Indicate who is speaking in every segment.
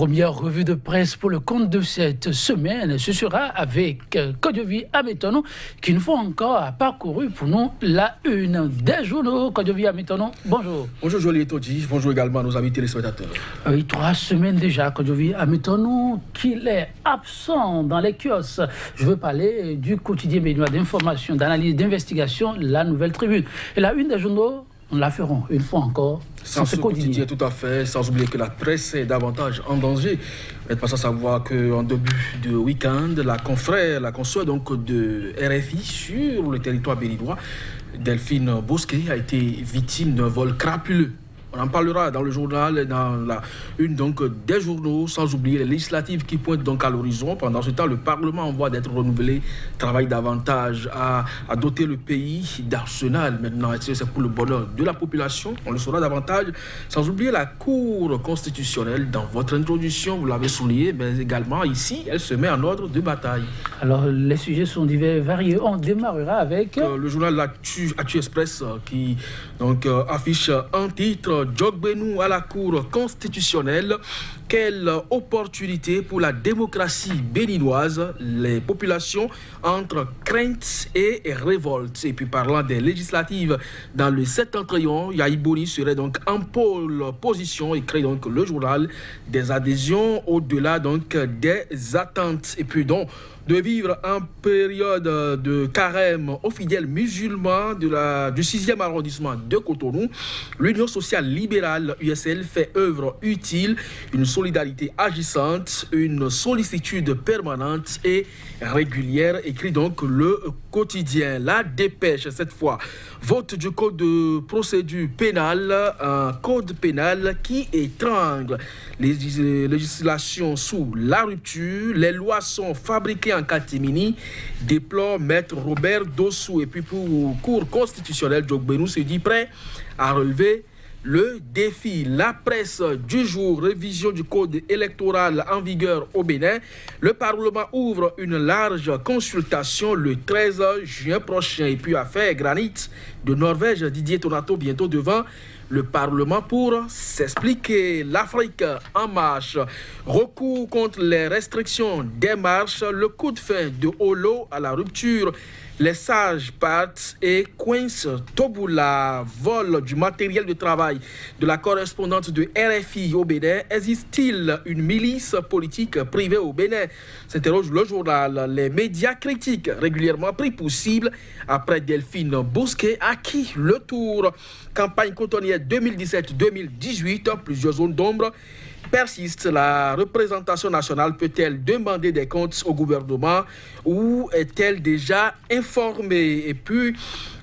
Speaker 1: Première revue de presse pour le compte de cette semaine. Ce sera avec Kodjovi Ametono qui nous faut encore parcourir pour nous la une des journaux. Kodjovi Ametono, bonjour.
Speaker 2: Bonjour Jolie Todji, bonjour également à nos amis téléspectateurs.
Speaker 1: Oui, 3 semaines déjà, Kodjovi Ametono, qu'il est absent dans les kiosques. Je veux parler du quotidien béninois d'information, d'analyse, d'investigation, la Nouvelle Tribune. Et la une des journaux, nous la ferons une fois encore.
Speaker 2: Sans ce quotidien, tout à fait, sans oublier que la presse est davantage en danger. Vous êtes passé à savoir qu'en début de week-end, la consoeur donc de RFI sur le territoire béninois, Delphine Bosquet, a été victime d'un vol crapuleux. On en parlera dans le journal, dans la une donc des journaux, sans oublier les législatives qui pointent donc à l'horizon. Pendant ce temps, le Parlement, en voie d'être renouvelé, travaille davantage à doter le pays d'arsenal. Maintenant, c'est pour le bonheur de la population. On le saura davantage. Sans oublier la Cour constitutionnelle. Dans votre introduction, vous l'avez souligné, mais également ici, elle se met en ordre de bataille.
Speaker 1: Alors, les sujets sont divers et variés. On démarrera avec
Speaker 2: le journal Actu Express qui donc affiche un titre. Djogbenou à la Cour constitutionnelle. Quelle opportunité pour la démocratie béninoise. Les populations entre crainte et révolte. Et puis parlant des législatives dans le septentrion, Yaïboni serait donc en pôle position et crée donc le journal des adhésions au-delà donc des attentes. Et puis donc de vivre en période de carême aux fidèles musulmans du 6e arrondissement de Cotonou, l'Union sociale libérale USL fait œuvre utile, une solidarité agissante, une sollicitude permanente et régulière, écrit donc le quotidien. La dépêche, cette fois, vote du code de procédure pénale, un code pénal qui étrangle les législations sous la rupture. Les lois sont fabriquées en catimini, déplore maître Robert Dossou. Et puis pour Cour constitutionnelle, Djogbenou se dit prêt à relever le défi. La presse du jour, révision du code électoral en vigueur au Bénin. Le Parlement ouvre une large consultation le 13 juin prochain. Et puis affaire granit de Norvège, Didier Tonato bientôt devant le Parlement pour s'expliquer. L'Afrique en marche. Recours contre les restrictions des marches. Le coup de fin de Holo à la rupture. Les sages partent et coincent Toboula. Vol du matériel de travail de la correspondante de RFI au Bénin. Existe-t-il une milice politique privée au Bénin? S'interroge le journal. Les médias critiquent régulièrement pris pour cible après Delphine Bosquet à qui le tour. Campagne cotonnière 2017-2018, plusieurs zones d'ombre persiste. La représentation nationale peut-elle demander des comptes au gouvernement ou est-elle déjà informée? Et puis,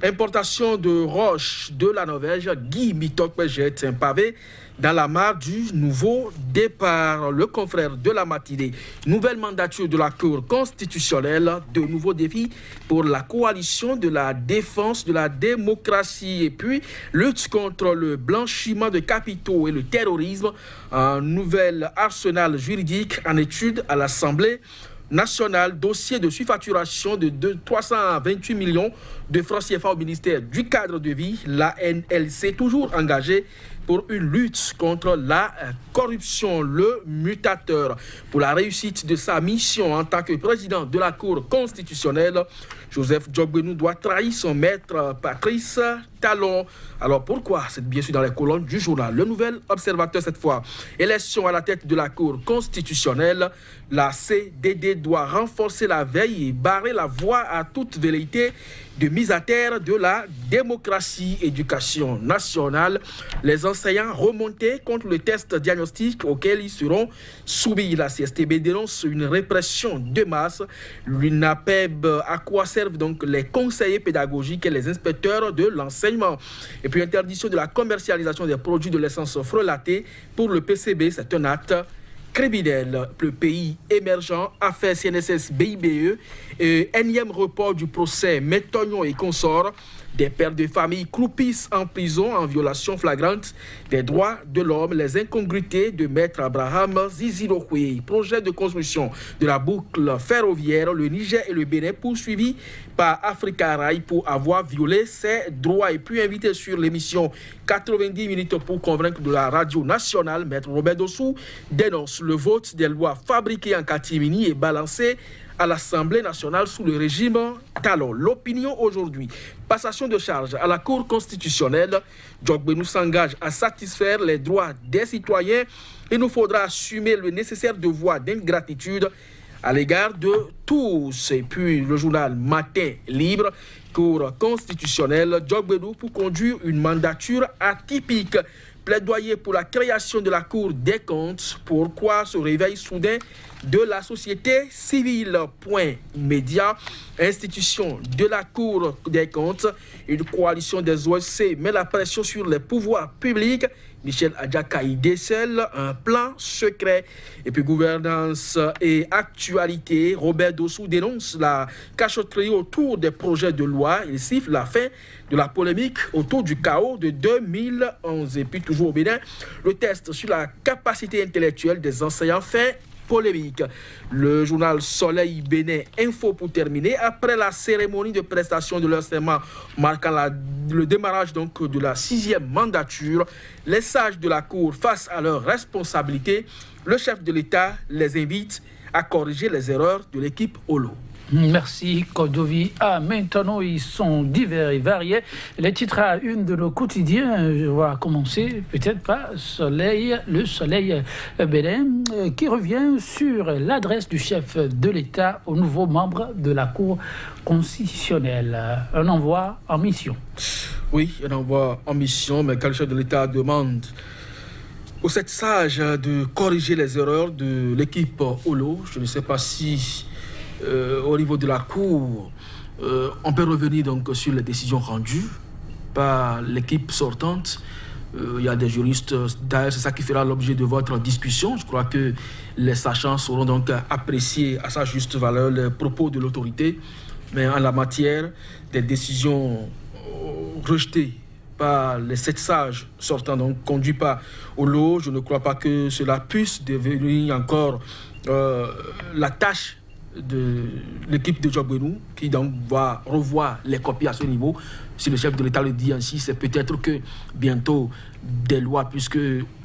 Speaker 2: importation de roches de la Norvège, Guy Mitok jette un pavé dans la mare du nouveau départ. Le confrère de la matinée, nouvelle mandature de la Cour constitutionnelle, de nouveaux défis pour la coalition de la défense de la démocratie et puis lutte contre le blanchiment de capitaux et le terrorisme, un nouvel arsenal juridique en étude à l'Assemblée nationale, dossier de surfacturation de 328 millions de francs CFA au ministère du cadre de vie, la NLC toujours engagée pour une lutte contre la corruption. Le mutateur, pour la réussite de sa mission en tant que président de la Cour constitutionnelle, Joseph Djogbenou doit trahir son maître Patrice Talon. Alors pourquoi? C'est bien sûr dans les colonnes du journal. Le Nouvel Observateur cette fois. Élection à la tête de la Cour constitutionnelle. La CDD doit renforcer la veille et barrer la voie à toute velléité de mise à terre de la démocratie. Éducation nationale. Les enseignants remontés contre le test diagnostic auquel ils seront soumis. La CSTB dénonce une répression de masse. L'UNAPEB, à quoi servent donc les conseillers pédagogiques et les inspecteurs de l'enseignement? Et puis interdiction de la commercialisation des produits de l'essence frelatée pour le PCB, c'est un acte criminel. Le pays émergent, affaire CNSS BIBE, énième report du procès Métognon et consorts. Des pères de famille croupissent en prison en violation flagrante des droits de l'homme. Les incongruités de Maître Abraham Zizilokhwe. Projet de construction de la boucle ferroviaire, le Niger et le Bénin poursuivis par Africa Rail pour avoir violé ses droits. Et puis invité sur l'émission 90 minutes pour convaincre de la radio nationale, Maître Robert Dossou dénonce le vote des lois fabriquées en catimini et balancées à l'Assemblée nationale sous le régime Talon. L'opinion aujourd'hui. Passation de charge à la Cour constitutionnelle. Djogbenou s'engage à satisfaire les droits des citoyens. Il nous faudra assumer le nécessaire devoir d'ingratitude à l'égard de tous. Et puis le journal Matin Libre, Cour constitutionnelle, Djogbenou pour conduire une mandature atypique. Plaidoyer pour la création de la Cour des comptes. Pourquoi ce réveil soudain de la société civile? Point média, institution de la Cour des comptes. Une coalition des OSC met la pression sur les pouvoirs publics. Michel Adjakaï décèle un plan secret. Et puis gouvernance et actualité, Robert Dossou dénonce la cachotterie autour des projets de loi. Il siffle la fin de la polémique autour du chaos de 2011. Et puis toujours au Bénin, le test sur la capacité intellectuelle des enseignants fait polémique. Le journal Soleil Bénin Info pour terminer. Après la cérémonie de prestation de leur serment marquant le démarrage donc de la 6e mandature, les sages de la Cour face à leurs responsabilités, le chef de l'État les invite à corriger les erreurs de l'équipe Olo.
Speaker 1: Merci Kodovi. Maintenant, ils sont divers et variés. Les titres à une de nos quotidiens, je vais commencer peut-être par le Soleil Bénin, qui revient sur l'adresse du chef de l'État aux nouveaux membres de la Cour constitutionnelle. Un envoi en mission.
Speaker 2: Oui, un envoi en mission, mais quand le chef de l'État demande aux 7 sages de corriger les erreurs de l'équipe Olo, je ne sais pas si au niveau de la Cour, on peut revenir donc sur les décisions rendues par l'équipe sortante. Il y a des juristes, d'ailleurs c'est ça qui fera l'objet de votre discussion. Je crois que les sachants sauront donc apprécier à sa juste valeur les propos de l'autorité. Mais en la matière, des décisions rejetées par les 7 sages sortants, donc conduits par Olo, je ne crois pas que cela puisse devenir encore la tâche de l'équipe de Djogbenou, qui donc va revoir les copies à ce niveau. Si le chef de l'État le dit ainsi, c'est peut-être que bientôt des lois, puisque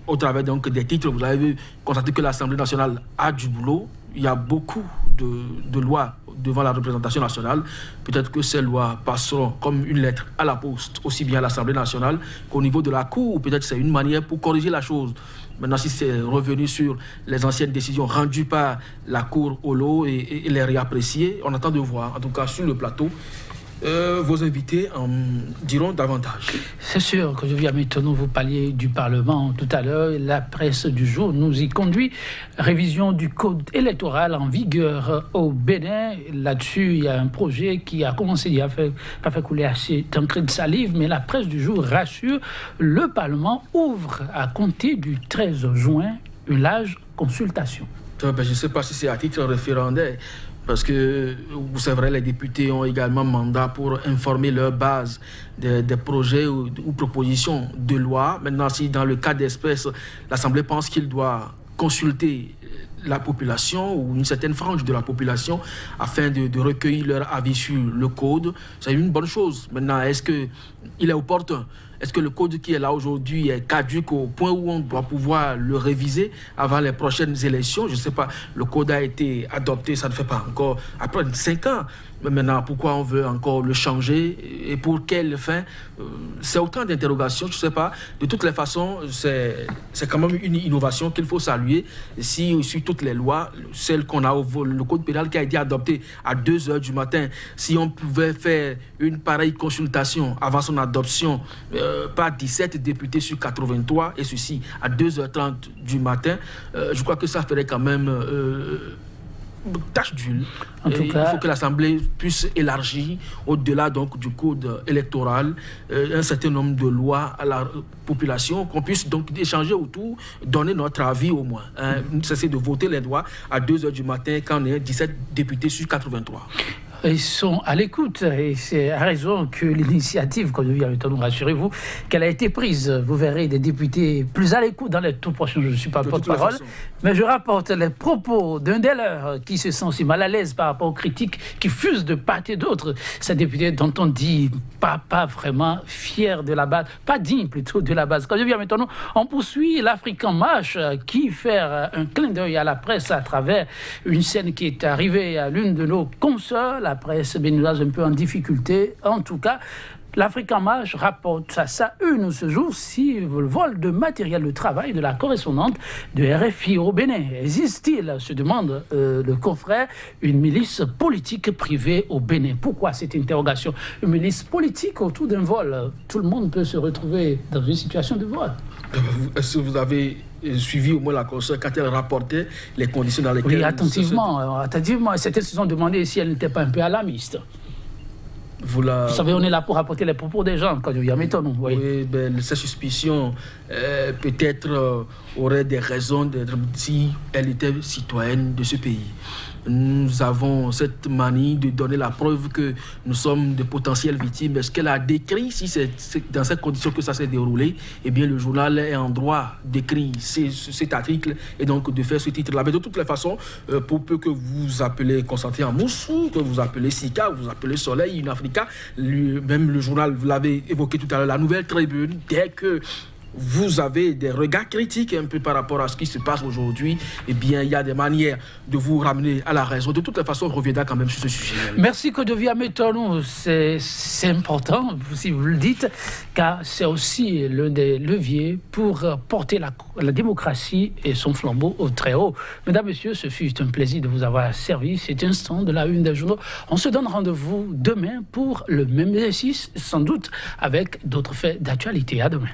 Speaker 2: au travers donc des titres, vous avez constaté que l'Assemblée nationale a du boulot. Il y a beaucoup de lois devant la représentation nationale. Peut-être que ces lois passeront comme une lettre à la poste, aussi bien à l'Assemblée nationale qu'au niveau de la Cour. Peut-être c'est une manière pour corriger la chose. Maintenant, si c'est revenu sur les anciennes décisions rendues par la Cour Olo et les réapprécier, on attend de voir. En tout cas, sur le plateau, vos invités en diront davantage.
Speaker 1: C'est sûr que je viens maintenant vous parler du Parlement tout à l'heure. La presse du jour nous y conduit. Révision du code électoral en vigueur au Bénin. Là-dessus, il y a un projet qui a commencé, il a fait couler assez d'encre de salive, mais la presse du jour rassure. Le Parlement ouvre à compter du 13 juin une large consultation.
Speaker 2: Je ne sais pas si c'est à titre référendaire. Parce que, c'est vrai, les députés ont également mandat pour informer leur base des projets ou propositions de loi. Maintenant, si dans le cas d'espèce, l'Assemblée pense qu'il doit consulter la population ou une certaine frange de la population afin de recueillir leur avis sur le code, c'est une bonne chose. Maintenant, est-ce qu'il est opportun? Est-ce que le code qui est là aujourd'hui est caduque au point où on doit pouvoir le réviser avant les prochaines élections? Je ne sais pas, le code a été adopté, ça ne fait pas encore après 5 ans. Mais maintenant, pourquoi on veut encore le changer et pour quelle fin? C'est autant d'interrogations, je ne sais pas. De toutes les façons, c'est quand même une innovation qu'il faut saluer. Si sur toutes les lois, celles qu'on a le code pénal qui a été adopté à 2h du matin, si on pouvait faire une pareille consultation avant son adoption par 17 députés sur 83, et ceci à 2h30 du matin, je crois que ça ferait quand même tâche d'huile.
Speaker 1: En tout cas,
Speaker 2: il faut que l'Assemblée puisse élargir au-delà donc du code électoral un certain nombre de lois à la population, qu'on puisse donc échanger autour, donner notre avis au moins. Cesser de voter les lois à 2h du matin quand on est 17 députés sur 83.
Speaker 1: Ils sont à l'écoute et c'est à raison que l'initiative, comme je viens de nous rassurez-vous, qu'elle a été prise. Vous verrez des députés plus à l'écoute dans les tout prochains. Je ne suis pas porte-parole, mais je rapporte les propos d'un des leurs qui se sent si mal à l'aise par rapport aux critiques qui fusent de part et d'autre. Ces députés dont on dit pas vraiment fiers de la base, pas dignes plutôt de la base. Quand je viens maintenant, on poursuit l'Afrique en marche qui fait un clin d'œil à la presse à travers une scène qui est arrivée à l'une de nos consoeurs, la presse béninoise un peu en difficulté. En tout cas, l'Afrique en marche rapporte à sa une ce jour-ci le vol de matériel de travail de la correspondante de RFI au Bénin. Existe-t-il, se demande le confrère, une milice politique privée au Bénin? Pourquoi cette interrogation? Une milice politique autour d'un vol? Tout le monde peut se retrouver dans une situation de vol.
Speaker 2: Est-ce que vous avez suivi au moins la consoeur quand elle rapportait les conditions dans lesquelles...
Speaker 1: Oui, attentivement. Certains se sont demandé si elle n'était pas un peu alarmiste. Vous savez, on est là pour rapporter les propos des gens, quand il y a méthode.
Speaker 2: Oui, ces suspicions, peut-être, auraient des raisons d'être si elle était citoyenne de ce pays. Nous avons cette manie de donner la preuve que nous sommes de potentielles victimes. Est-ce qu'elle a décrit, si c'est dans cette condition que ça s'est déroulé, eh bien le journal est en droit d'écrire cet article et donc de faire ce titre-là. Mais de toutes les façons, pour peu que vous appelez Constantin Moussou, que vous appelez Sika, vous appelez Soleil, une Africa, même le journal, vous l'avez évoqué tout à l'heure, la Nouvelle Tribune, dès que vous avez des regards critiques un peu par rapport à ce qui se passe aujourd'hui, eh bien, il y a des manières de vous ramener à la raison. De toute façon, on reviendra quand même sur ce sujet.
Speaker 1: Merci, Kodovia Métonou. C'est important, si vous le dites, car c'est aussi l'un des leviers pour porter la démocratie et son flambeau au très haut. Mesdames, Messieurs, ce fut un plaisir de vous avoir servi cet instant de la une des journaux. On se donne rendez-vous demain pour le même exercice, sans doute avec d'autres faits d'actualité. À demain.